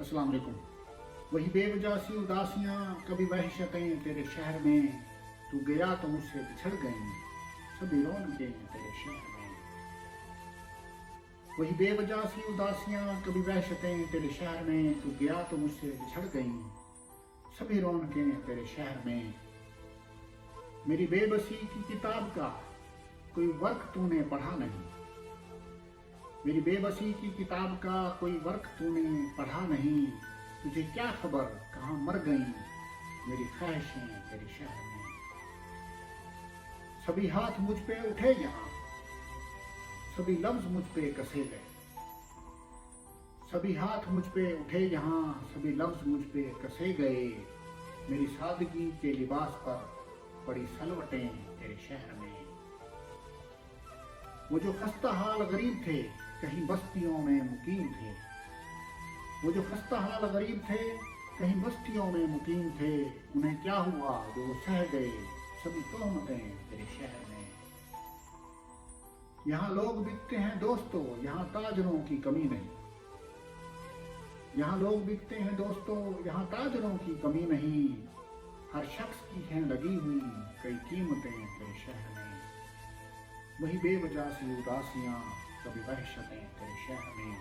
अस्सलाम वालेकुम। वही बेवजह सी उदासियाँ, कभी वहशतें तेरे शहर में, तू गया तो मुझसे बिछड़ गईं, सभी रौनकें तेरे शहर में। वही बेवजह सी उदासियाँ, कभी वहशतें तेरे शहर में, तू गया तो मुझसे बिछड़ गईं, सभी रौनकें तेरे शहर में। मेरी बेबसी की किताब का कोई वर्क तूने पढ़ा नहीं, मेरी बेबसी की किताब का कोई वर्क तूने पढ़ा नहीं, तुझे क्या खबर कहाँ मर गईं मेरी ख्वाहिशें तेरे शहर में। सभी हाथ मुझ पे उठे यहाँ, सभी लफ्ज मुझ पे कसे गए, सभी हाथ मुझ पे उठे यहाँ, सभी लफ्ज मुझ पे कसे गए, मेरी सादगी के लिबास पर पड़ी सलवटें तेरे शहर में। वो जो खस्ता हाल गरीब थे, कहीं बस्तियों में मुकीम थे, वो जो खस्ता हाल गरीब थे, कहीं बस्तियों में मुकीम थे, उन्हें क्या हुआ जो वो सह गए सभी तोहमतें तेरे शहर में। यहाँ लोग बिकते हैं दोस्तों, यहाँ ताजरों की कमी नहीं, यहाँ लोग बिकते हैं दोस्तों, यहाँ ताजरों की कमी नहीं, हर शख्स की हैं लगी हुई कई कीमतें तेरे शहर में। वही बेवजह सी उदासियाँ, कभी वहशतें तेरे शहर में,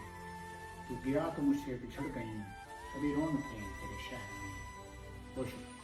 तू गया तो मुझसे बिछड़ गईं, सभी रौनकें तेरे शहर में। बहुत शुक्रिया।